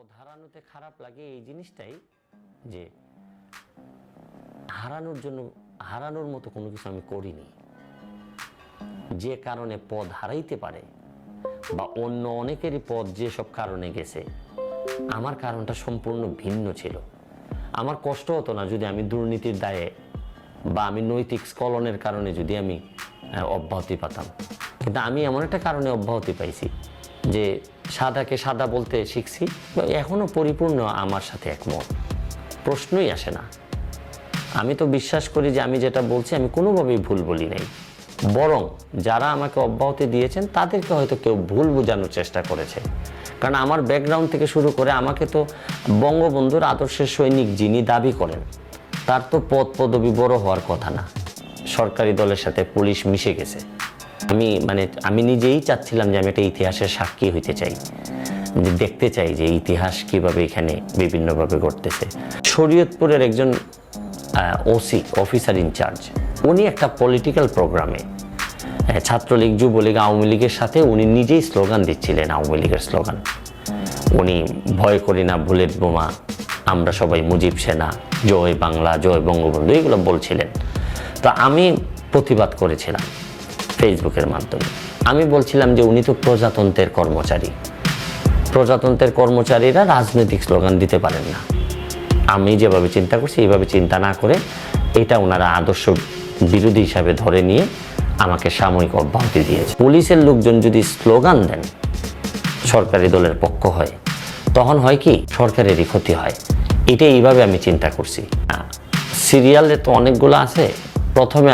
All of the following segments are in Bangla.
পদ হারানোতে খারাপ লাগে এই জিনিসটাই যে হারানোর মতো কোনো কিছু আমি করিনি, যে কারণে পদ হারাইতে পারে বা অন্য অনেকেরই পদ যেসব কারণে গেছে, আমার কারণটা সম্পূর্ণ ভিন্ন ছিল। আমার কষ্ট হতো না যদি আমি দুর্নীতির দায়ে বা আমি নৈতিক স্খলনের কারণে যদি আমি অব্যাহতি পাতাম, কিন্তু আমি এমন একটা কারণে অব্যাহতি পাইছি যে সাদাকে সাদা বলতে শিখছি, এখনো পরিপূর্ণ আমার সাথে একমত, প্রশ্নই আসে না। আমি তো বিশ্বাস করি যে আমি যেটা বলছি আমি কোনোভাবেই ভুল বলি নাই, বরং যারা আমাকে অব্যাহতি দিয়েছেন তাদেরকে হয়তো কেউ ভুল বোঝানোর চেষ্টা করেছে। কারণ আমার ব্যাকগ্রাউন্ড থেকে শুরু করে আমাকে তো বঙ্গবন্ধুর আদর্শের সৈনিক যিনি দাবি করেন, তার তো পদ পদবি বড় হওয়ার কথা না। সরকারি দলের সাথে পুলিশ মিশে গেছে। আমি নিজেই চাচ্ছিলাম যে আমি একটা ইতিহাসের সাক্ষী হইতে চাই, যে দেখতে চাই যে ইতিহাস কিভাবে এখানে বিভিন্নভাবে ঘটতেছে। শরীয়তপুরের একজন ওসি, অফিসার ইনচার্জ, উনি একটা পলিটিক্যাল প্রোগ্রামে ছাত্রলীগ, যুবলীগ, আওয়ামী লীগের সাথে উনি নিজেই স্লোগান দিচ্ছিলেন, আওয়ামী লীগের স্লোগান। উনি ভয় করি না বুলেট বোমা, আমরা সবাই মুজিব সেনা, জয় বাংলা, জয় বঙ্গবন্ধু, এগুলো বলছিলেন। তো আমি প্রতিবাদ করেছিলাম ফেসবুকের মাধ্যমে। আমি বলছিলাম যে উনি তো প্রজাতন্ত্রের কর্মচারী, প্রজাতন্ত্রের কর্মচারীরা রাজনৈতিক স্লোগান দিতে পারেন না। আমি যেভাবে চিন্তা করছি এইভাবে চিন্তা না করে এটা ওনারা আদর্শ বিরোধী হিসাবে ধরে নিয়ে আমাকে সাময়িক অব্যাহতি দিয়েছে। পুলিশের লোকজন যদি স্লোগান দেন সরকারি দলের পক্ষ হয়, তখন হয় কি সরকারেরই ক্ষতি হয়। এটা এইভাবে আমি চিন্তা করছি। সিরিয়ালে তো অনেকগুলো আছে, প্রথমে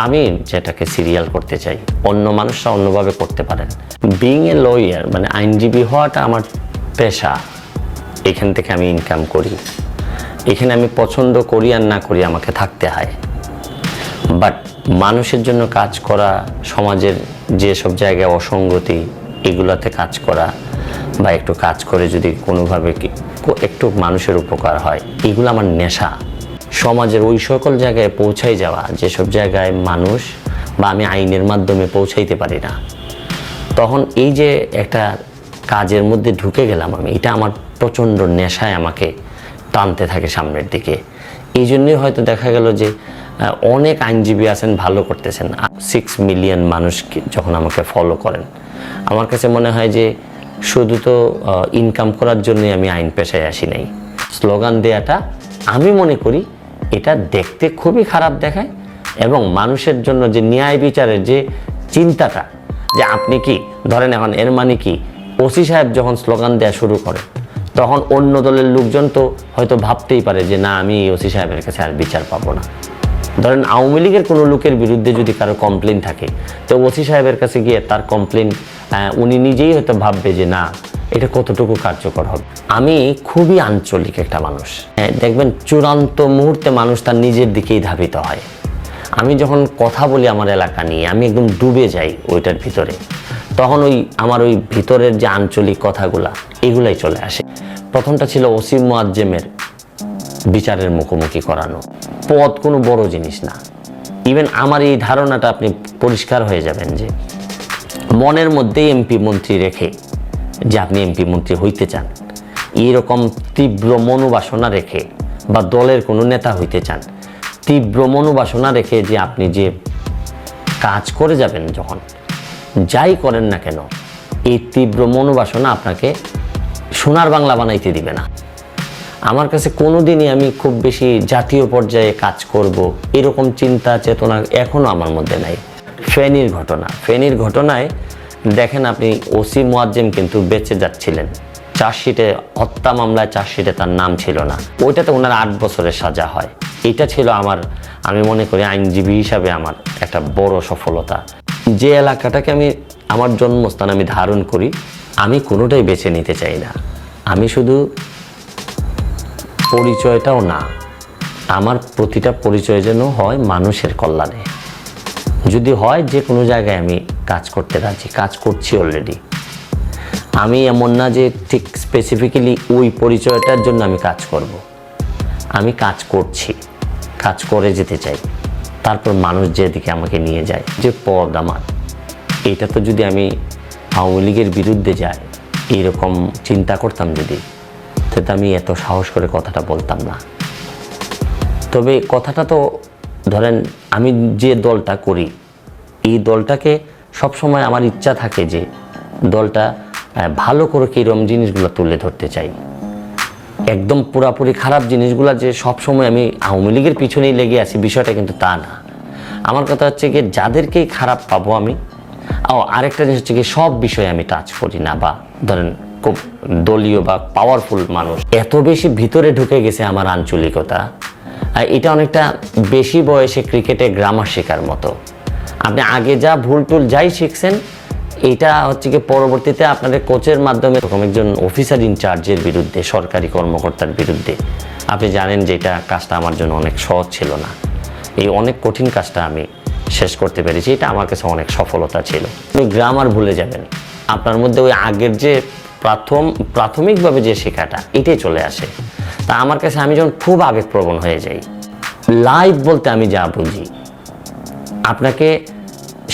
আমি যেটাকে সিরিয়াল করতে চাই, অন্য মানুষরা অন্যভাবে করতে পারেন। বিং এ লয়ার, মানে আইনজীবী হওয়াটা আমার পেশা, এখান থেকে আমি ইনকাম করি, এখানে আমি পছন্দ করি আর না করি আমাকে থাকতে হয়। বাট মানুষের জন্য কাজ করা, সমাজের যেসব জায়গায় অসঙ্গতি এগুলোতে কাজ করা, বা একটু কাজ করে যদি কোনোভাবে একটু মানুষের উপকার হয়, এগুলো আমার নেশা। সমাজের ওই সকল জায়গায় পৌঁছাই যাওয়া যেসব জায়গায় মানুষ বা আমি আইনের মাধ্যমে পৌঁছাইতে পারি না, তখন এই যে একটা কাজের মধ্যে ঢুকে গেলাম আমি, এটা আমার প্রচণ্ড নেশায় আমাকে টানতে থাকে সামনের দিকে। এই জন্যই হয়তো দেখা গেল যে অনেক আইনজীবী আছেন ভালো করতেছেন, 6 মিলিয়ন মানুষ যখন আমাকে ফলো করেন, আমার কাছে মনে হয় যে শুধু তো ইনকাম করার জন্যই আমি আইন পেশায় আসি নাই। স্লোগান দেওয়াটা আমি মনে করি এটা দেখতে খুবই খারাপ দেখায়, এবং মানুষের জন্য যে ন্যায় বিচারের যে চিন্তাটা, যে আপনি কি ধরেন এখন এর মানে কি ওসি সাহেব যখন স্লোগান দেওয়া শুরু করে, তখন অন্য দলের লোকজন তো হয়তো ভাবতেই পারে যে না, আমি ওসি সাহেবের কাছে আর বিচার পাবো না। ধরেন আওয়ামী লীগের কোনো লোকের বিরুদ্ধে যদি কারো কমপ্লেন থাকে, তো ওসি সাহেবের কাছে গিয়ে তার কমপ্লেন উনি নিজেই হয়তো ভাববে যে না, এটা কতটুকু কার্যকর হবে। আমি খুবই আঞ্চলিক একটা মানুষ, দেখবেন চূড়ান্ত মুহূর্তে মানুষ তার নিজের দিকেই ধাবিত হয়। আমি যখন কথা বলি আমার এলাকা নিয়ে, আমি একদম ডুবে যাই ওইটার ভিতরে, তখন আমার ওই ভিতরের যে আঞ্চলিক কথাগুলা এগুলাই চলে আসে। প্রথমটা ছিল ওসি মুয়াজ্জেমের বিচারের মুখোমুখি করানো। পদ কোনো বড় জিনিস না। ইভেন আমার এই ধারণাটা আপনি পরিষ্কার হয়ে যাবেন যে মনের মধ্যে এমপি মন্ত্রী রেখে যে আপনি এমপি মন্ত্রী হইতে চান, এইরকম তীব্র মনোবাসনা রেখে, বা দলের কোনো নেতা হইতে চান, তীব্র মনোবাসনা রেখে যে আপনি যে কাজ করে যাবেন, যখন যাই করেন না কেন, এই তীব্র মনোবাসনা আপনাকে সোনার বাংলা বানাইতে দিবে না। আমার কাছে কোনোদিনই আমি খুব বেশি জাতীয় পর্যায়ে কাজ করব এরকম চিন্তা চেতনা এখনও আমার মধ্যে নাই। ফেনীর ঘটনায় দেখেন আপনি, ওসি মুয়াজ্জেম কিন্তু বেঁচে যাচ্ছিলেন, চার্জশিটে হত্যা মামলায় চার্জশিটে তার নাম ছিল না, ওইটাতে ওনার 8 বছরের সাজা হয়। এটা ছিল আমি মনে করি আইনজীবী হিসাবে আমার একটা বড় সফলতা। যে এলাকাটাকে আমার জন্মস্থান আমি ধারণ করি, আমি কোনোটাই বেছে নিতে চাই না। আমি শুধু পরিচয়টাও না, আমার প্রতিটা পরিচয় যেন হয় মানুষের কল্যাণে। যদি হয় যে কোনো জায়গায় আমি কাজ করতে রাজি, কাজ করছি অলরেডি। আমি এমন না যে ঠিক স্পেসিফিক্যালি ওই পরিচয়টার জন্য আমি কাজ করব। আমি কাজ করছি, কাজ করে যেতে চাই, তারপর মানুষ যেদিকে আমাকে নিয়ে যায়। যে পদ আমার, এটা তো যদি আমি আওয়ামী লীগের বিরুদ্ধে যাই, এইরকম চিন্তা করতাম যদি, তাহলে আমি এত সাহস করে কথাটা বলতাম না। তবে কথাটা তো ধরেন আমি যে দলটা করি, এই দলটাকে সবসময় আমার ইচ্ছা থাকে যে দলটা ভালো করে কীরকম জিনিসগুলো তুলে ধরতে চাই। একদম পুরাপুরি খারাপ জিনিসগুলো যে সবসময় আমি আওয়ামী লীগের পিছনেই লেগে আছি, বিষয়টা কিন্তু তা না। আমার কথা হচ্ছে কি, যাদেরকেই খারাপ পাবো আমি, আরেকটা জিনিস হচ্ছে কি, সব বিষয়ে আমি টাচ করি না, বা ধরেন খুব দলীয় বা পাওয়ারফুল মানুষ এত বেশি ভিতরে ঢুকে গেছে আমার আঞ্চলিকতা, এটা অনেকটা বেশি বয়সে ক্রিকেটে গ্রামার শেখার মতো। আপনি আগে যা ভুল টুল যাই শিখছেন, এটা হচ্ছে কি পরবর্তীতে আপনাদের কোচের মাধ্যমে এরকম একজন অফিসার ইনচার্জের বিরুদ্ধে, সরকারি কর্মকর্তার বিরুদ্ধে, আপনি জানেন যে এটা কাজটা আমার জন্য অনেক সহজ ছিল না। এই অনেক কঠিন কাজটা আমি শেষ করতে পেরেছি, এটা আমার কাছে অনেক সফলতা ছিল। আপনি গ্রামার ভুলে যাবেন, আপনার মধ্যে ওই আগের যে প্রাথমিকভাবে যে শেখাটা, এটাই চলে আসে। তা আমার কাছে আমি যখন খুব আবেগপ্রবণ হয়ে যাই, লাইভ বলতে আমি যা বুঝি, আপনাকে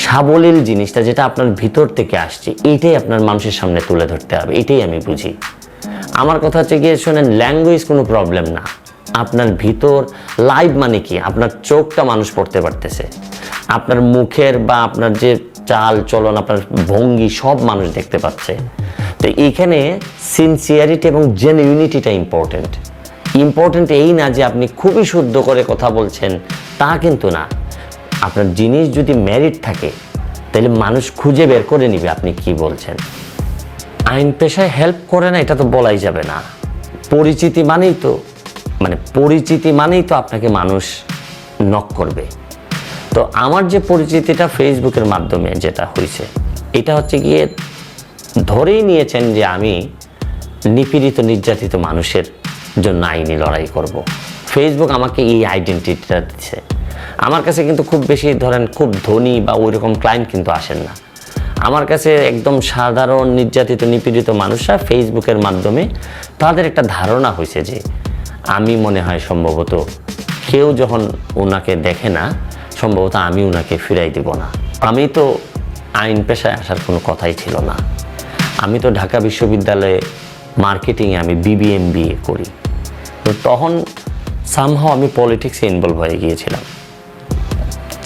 সাবলীল জিনিসটা যেটা আপনার ভিতর থেকে আসছে, এইটাই আপনার মানুষের সামনে তুলে ধরতে হবে, এটাই আমি বুঝি। আমার কথা হচ্ছে গিয়ে শোনেন, ল্যাঙ্গুয়েজ কোনো প্রবলেম না, আপনার ভিতর লাইভ মানে কি, আপনার চোখটা মানুষ পড়তে পারতেছে, আপনার মুখের বা আপনার যে চাল চলন, আপনার ভঙ্গি, সব মানুষ দেখতে পাচ্ছে। তো এইখানে সিনসিয়ারিটি এবং জেনুইনিটিটা ইম্পর্টেন্ট এই না যে আপনি খুবই শুদ্ধ করে কথা বলছেন, তা কিন্তু না। আপনার জিনিস যদি মেরিট থাকে, তাহলে মানুষ খুঁজে বের করে নিবে আপনি কি বলছেন। আইন পেশায় হেল্প করে না, এটা তো বলাই যাবে না। পরিচিতি মানেই তো আপনাকে মানুষ নক করবে। তো আমার যে পরিচিতিটা ফেসবুকের মাধ্যমে যেটা হয়েছে, এটা হচ্ছে গিয়ে ধরেই নিয়েছেন যে আমি নিপীড়িত নির্যাতিত মানুষের জন্য আইনি লড়াই করব। ফেসবুক আমাকে এই আইডেন্টিটিটা দিচ্ছে। আমার কাছে কিন্তু খুব বেশি ধরেন খুব ধনী বা ওই রকম ক্লায়েন্ট কিন্তু আসেন না। আমার কাছে একদম সাধারণ নির্যাতিত নিপীড়িত মানুষরা ফেসবুকের মাধ্যমে তাদের একটা ধারণা হয়েছে যে আমি মনে হয় সম্ভবত কেউ যখন ওনাকে দেখে না, সম্ভবত আমি ওনাকে ফিরাই দিব না। আমি তো আইন পেশায় আসার কোনো কথাই ছিল না। আমি তো ঢাকা বিশ্ববিদ্যালয়ে মার্কেটিংয়ে আমি BBA করি। তো তখন সামহাও আমি পলিটিক্সে ইনভলভ হয়ে গিয়েছিলাম,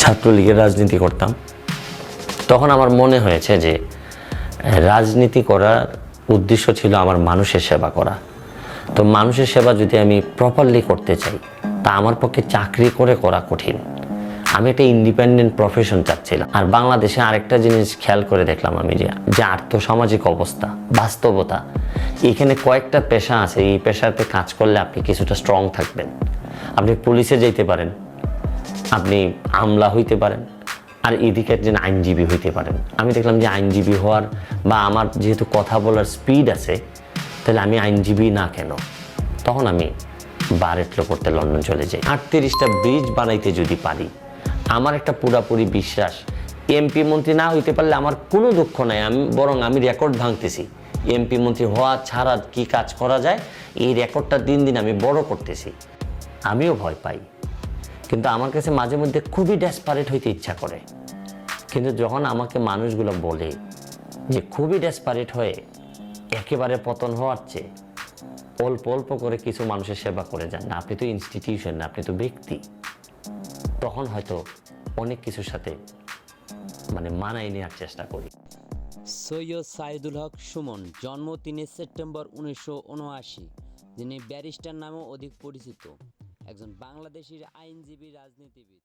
ছাত্রলীগের রাজনীতি করতাম। তখন আমার মনে হয়েছে যে রাজনীতি করার উদ্দেশ্য ছিল আমার মানুষের সেবা করা। তো মানুষের সেবা যদি আমি প্রপারলি করতে চাই, তা আমার পক্ষে চাকরি করে করা কঠিন। আমি একটা ইন্ডিপেন্ডেন্ট প্রফেশন চাচ্ছিলাম। আর বাংলাদেশে আরেকটা জিনিস খেয়াল করে দেখলাম আমি, যে আর্থসামাজিক অবস্থা, বাস্তবতা, এখানে কয়েকটা পেশা আছে, এই পেশাতে কাজ করলে আপনি কিছুটা স্ট্রং থাকবেন। আপনি পুলিশে যেতে পারেন, আপনি আমলা হইতে পারেন, আর এদিকে একজন আইনজীবী হইতে পারেন। আমি দেখলাম যে আইনজীবী হওয়ার বা আমার যেহেতু কথা বলার স্পিড আছে, তাহলে আমি আইনজীবী না কেন। তখন আমি বার এটলো করতে লন্ডন চলে যাই। 38টা ব্রিজ বানাইতে যদি পারি, আমার একটা পুরাপুরি বিশ্বাস, MP মন্ত্রী না হইতে পারলে আমার কোনো দুঃখ নাই, আমি রেকর্ড ভাঙতেছি। MP মন্ত্রী হওয়া ছাড়া কি কাজ করা যায়, এই রেকর্ডটা দিন দিন আমি বড় করতেছি। আমিও ভয় পাই, কিন্তু আমার কাছে মাঝে মধ্যে খুবই ডেসপারেট হইতে ইচ্ছা করে। কিন্তু যখন আমাকে মানুষগুলো বলে যে খুবই ডেসপারেট হয়ে একেবারে পতন হওয়ার চেয়ে অল্প অল্প করে কিছু মানুষের সেবা করে যান না, আপনি তো ইনস্টিটিউশন না, আপনি তো ব্যক্তি, তখন হয়তো অনেক কিছুর সাথে মানায় নেওয়ার চেষ্টা করি। সৈয়দ সাইদুল হক সুমন, জন্ম 3 সেপ্টেম্বর 1979, যিনি ব্যারিস্টার নামেও অধিক পরিচিত, একজন বাংলাদেশী আইনজীবী, রাজনীতিবিদ।